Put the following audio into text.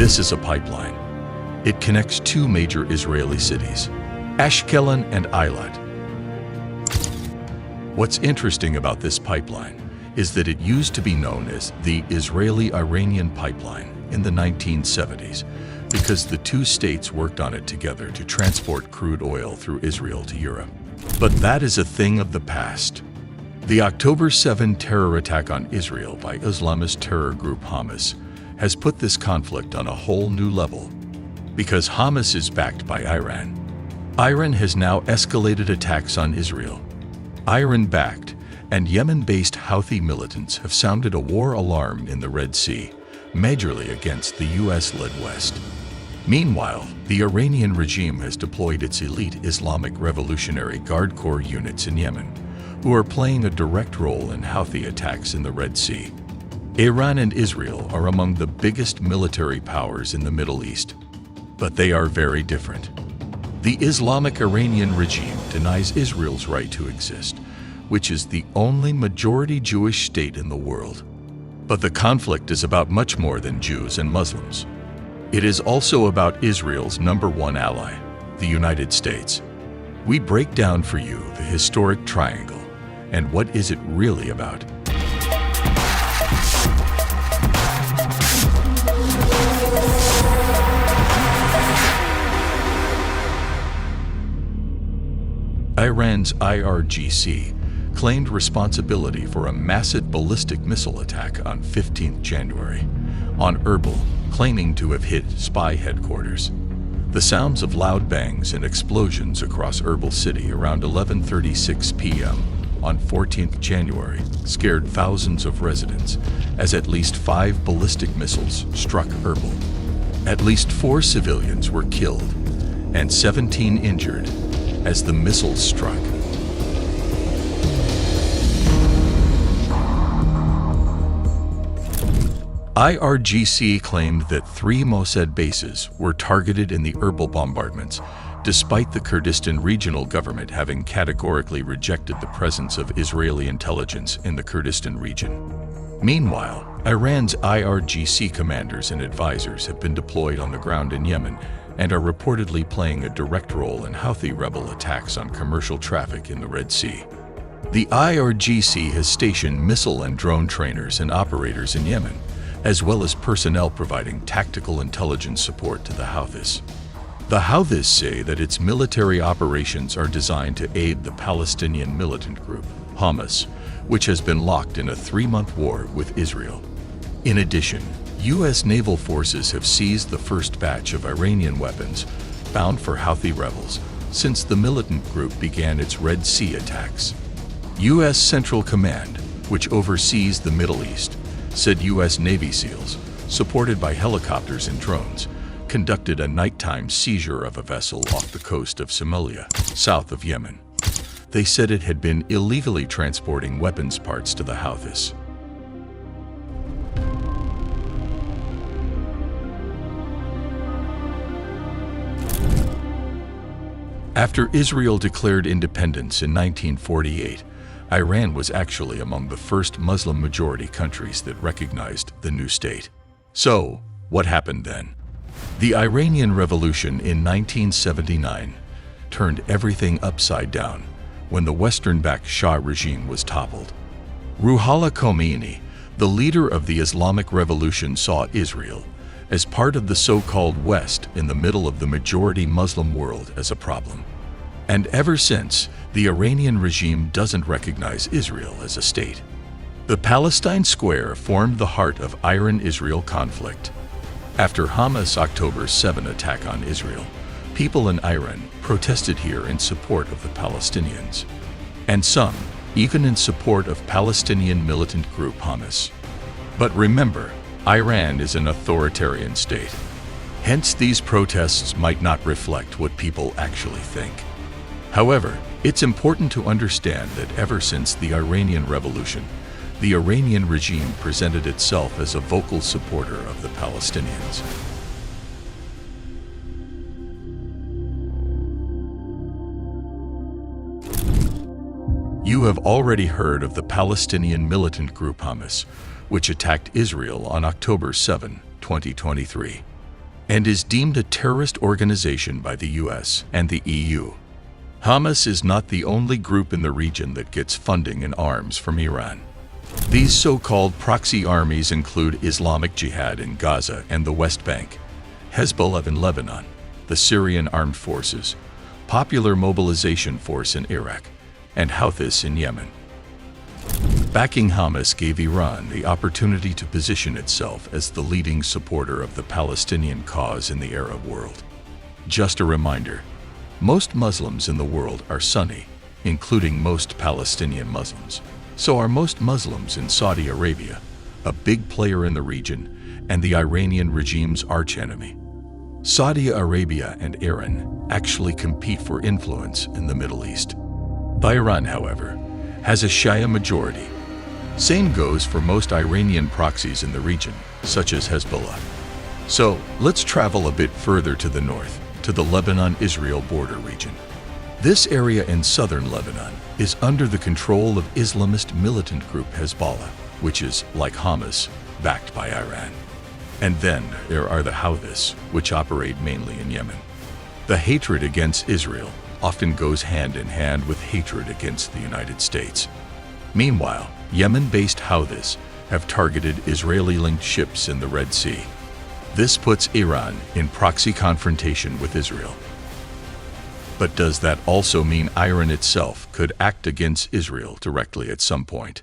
This is a pipeline. It connects two major Israeli cities, Ashkelon and Eilat. What's interesting about this pipeline is that it used to be known as the Israeli-Iranian pipeline in the 1970s because the two states worked on it together to transport crude oil through Israel to Europe. But that is a thing of the past. The October 7 terror attack on Israel by Islamist terror group Hamas has put this conflict on a whole new level. Because Hamas is backed by Iran, Iran has now escalated attacks on Israel. Iran-backed and Yemen-based Houthi militants have sounded a war alarm in the Red Sea, majorly against the US-led West. Meanwhile, the Iranian regime has deployed its elite Islamic Revolutionary Guard Corps units in Yemen, who are playing a direct role in Houthi attacks in the Red Sea. Iran and Israel are among the biggest military powers in the Middle East, but they are very different. The Islamic Iranian regime denies Israel's right to exist, which is the only majority Jewish state in the world. But the conflict is about much more than Jews and Muslims. It is also about Israel's #1 ally, the United States. We break down for you the historic triangle and what is it really about. Iran's IRGC claimed responsibility for a massive ballistic missile attack on 15 January on Erbil, claiming to have hit spy headquarters. The sounds of loud bangs and explosions across Erbil city around 11:36 p.m. on 14th January scared thousands of residents as at least 5 ballistic missiles struck Erbil. At least 4 civilians were killed and 17 injured as the missiles struck. IRGC claimed that 3 Mossad bases were targeted in the Erbil bombardments, despite the Kurdistan regional government having categorically rejected the presence of Israeli intelligence in the Kurdistan region. Meanwhile, Iran's IRGC commanders and advisors have been deployed on the ground in Yemen and are reportedly playing a direct role in Houthi rebel attacks on commercial traffic in the Red Sea. The IRGC has stationed missile and drone trainers and operators in Yemen, as well as personnel providing tactical intelligence support to the Houthis. The Houthis say that its military operations are designed to aid the Palestinian militant group, Hamas, which has been locked in a 3-month war with Israel. In addition, U.S. naval forces have seized the first batch of Iranian weapons bound for Houthi rebels since the militant group began its Red Sea attacks. U.S. Central Command, which oversees the Middle East, said U.S. Navy SEALs, supported by helicopters and drones, conducted a nighttime seizure of a vessel off the coast of Somalia, south of Yemen. They said it had been illegally transporting weapons parts to the Houthis. After Israel declared independence in 1948, Iran was actually among the first Muslim-majority countries that recognized the new state. So, what happened then? The Iranian Revolution in 1979 turned everything upside down when the Western-backed Shah regime was toppled. Ruhollah Khomeini, the leader of the Islamic Revolution, saw Israel as part of the so-called West in the middle of the majority Muslim world as a problem. And ever since, the Iranian regime doesn't recognize Israel as a state. The Palestine Square formed the heart of Iran-Israel conflict. After Hamas' October 7 attack on Israel, people in Iran protested here in support of the Palestinians, and some even in support of Palestinian militant group Hamas. But remember, Iran is an authoritarian state. Hence, these protests might not reflect what people actually think. However, it's important to understand that ever since the Iranian Revolution, the Iranian regime presented itself as a vocal supporter of the Palestinians. You have already heard of the Palestinian militant group Hamas, which attacked Israel on October 7, 2023. and is deemed a terrorist organization by the US and the EU. Hamas is not the only group in the region that gets funding and arms from Iran. These so-called proxy armies include Islamic Jihad in Gaza and the West Bank, Hezbollah in Lebanon, the Syrian Armed Forces, Popular Mobilization Force in Iraq, and Houthis in Yemen. Backing Hamas gave Iran the opportunity to position itself as the leading supporter of the Palestinian cause in the Arab world. Just a reminder, most Muslims in the world are Sunni, including most Palestinian Muslims. So are most Muslims in Saudi Arabia, a big player in the region and the Iranian regime's archenemy. Saudi Arabia and Iran actually compete for influence in the Middle East. Iran, however, has a Shia majority. Same goes for most Iranian proxies in the region, such as Hezbollah. So let's travel a bit further to the north, to the Lebanon-Israel border region. This area in southern Lebanon is under the control of Islamist militant group Hezbollah, which is, like Hamas, backed by Iran. And then there are the Houthis, which operate mainly in Yemen. The hatred against Israel often goes hand in hand with hatred against the United States. Meanwhile, Yemen-based Houthis have targeted Israeli-linked ships in the Red Sea. This puts Iran in proxy confrontation with Israel. But does that also mean Iran itself could act against Israel directly at some point?